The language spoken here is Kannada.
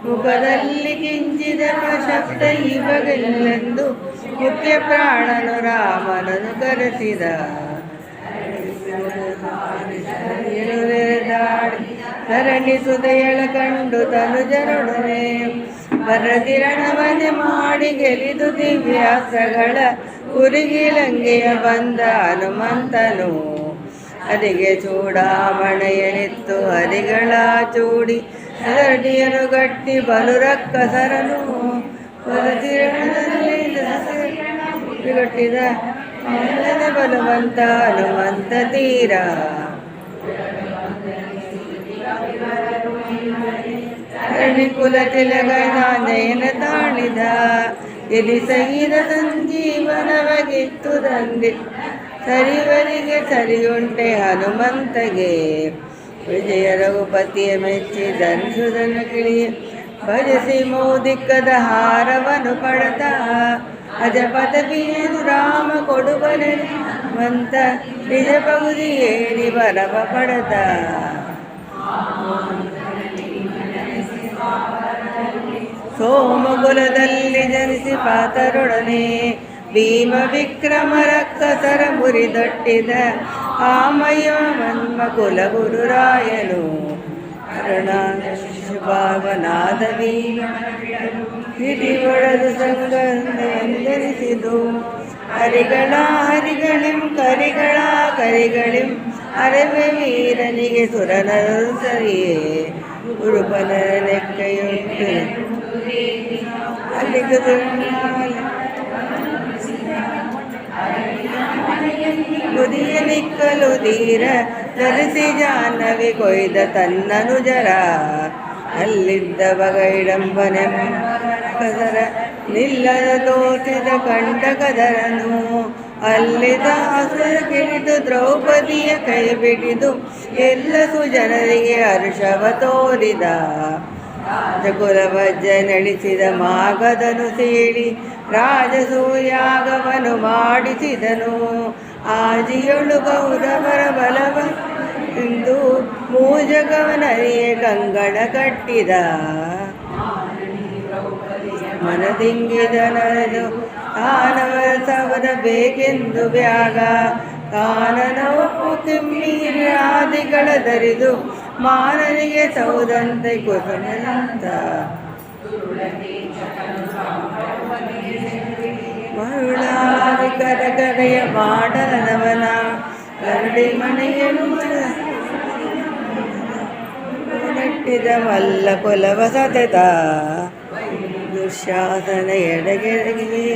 ಮುಖದಲ್ಲಿ ಕಿಂಚಿದ ಶಬ್ದ ಇವಗೆಲ್ಲೆಂದು ಮುಖ್ಯ ಪ್ರಾಣನು ರಾಮನನ್ನು ಕರೆಸಿದ. ಧರಣಿ ಸುದೆಯಳ ಕಂಡು ತನುಜರೊಡನೆ ಭರತಿರಣವನೆ ಮಾಡಿ ಗೆಲಿದು ದಿವ್ಯಾಸ್ತ್ರಗಳ ಕುರಿಗಿಲಂಗೆಯ ಬಂದ ಹನುಮಂತನು. ಹರಿಗೆ ಚೂಡಾಮಣೆಯನಿತ್ತು ಹರಿಗಳ ಚೂಡಿ ಹರಡಿಯನು ಗಟ್ಟಿ ಬಲು ರಕ್ಕಸರನು ಭರತಿರಣದಲ್ಲಿ ಗಟ್ಟಿದ ಬಲವಂತ ಹನುಮಂತ ತೀರ. ಕುಲ ತಿಲಗನಾನೆಯನ ತಾಣಿದ ಎಲಿ ಸಹಿದ ಸಂಜೀವನವಗಿತ್ತು ತಂದೆ ಸರಿವರಿಗೆ ಸರಿಯುಂಟೆ ಹನುಮಂತಗೆ. ವಿಜಯ ರಘುಪತಿಯ ಮೆಚ್ಚಿ ಧರಿಸುದನ ಕಿಳಿಯ ಭಜಿಸಿ ಮೋದಿಕ್ಕದ ಹಾರವನು ಪಡತ ಅಜ ಪದವಿಯೇನು ರಾಮ ಕೊಡುವನೆ ಮಂತ ನಿಜ ಪಗುದಿ ಏರಿ ಬರವ ಪಡತ. ಸೋಮಗುಲದಲ್ಲಿ ಜನಿಸಿ ಪಾತರೊಡನೆ ಭೀಮ ವಿಕ್ರಮ ರಕ್ಕಸರ ಮುರಿದೊಟ್ಟಿದ ಆಮಯ ಮನ್ಮ ಕುಲ ಗುರುರಾಯನು. ಅರುಣಾಶುಭಾವನಾದ ಭೀಮ ಹಿಡಿ ಒಡೆದು ಸಂಗನಿಸಿದು ಹರಿಗಳ ಹರಿಗಳಿಂ ಕರಿಗಳ ಕರಿಗಳಿಂ ಅರವೆ ವೀರನಿಗೆ ಸುರನರು ಸರಿಯೇ ಗುರುಪನ ಲೆಕ್ಕೆಯುಂಟು ಗುದಿಯ ನಿಕ್ಕಲು ಧೀರ ಧರಿಸಿ ಜಾಹ್ನವಿ ಕೊಯ್ದ ತನ್ನನು ಜರ. ಅಲ್ಲಿದ್ದ ಬಗೈಡಂಬನೆ ಕದರ ನಿಲ್ಲದ ತೋಚಿದ ಕಂಡ ಕದರನು. ಅಲ್ಲಿದ್ದ ಹಸುರ ಕಿಡಿದು ದ್ರೌಪದಿಯ ಕೈ ಬಿಡಿದು ಎಲ್ಲ ಸುಜನರಿಗೆ ಹರ್ಷವ ತೋರಿದ. ಕುಲವಜ್ಜ ನಡೆಸಿದ ಮಾಗದನು ಸೇಡಿ ರಾಜಸೂಯಾಗವನು ಮಾಡಿಸಿದನು. ಆಜಿಯೊಳು ಗೌರವರ ಬಲವ ಎಂದು ಮೂಜಗವನರಿಯೇ ಕಂಗಣ ಕಟ್ಟಿದ. ಮನದಿಂಗಿದನದು ಆನವರ ಸವರ ಬೇಕೆಂದು ಬ್ಯಾಗ ಕಾನನವು ಕಿಮ್ಮಿರಾದಿಗಳ ದರಿದು ಮಾನನಿಗೆ ಸೌದಂತೆ ಕುಸುಮಂತ. ಮರುಳಾದಿ ಕರಕರೆಯ ಮಾಡನವನ ಕರಡಿ ಮನೆಯನ್ನು ನೆಟ್ಟಿದ ಮಲ್ಲ ಕೊಲವ ಸತತ. ದುಶ್ಯಾಸನ ಎಡಗೆರಗಿ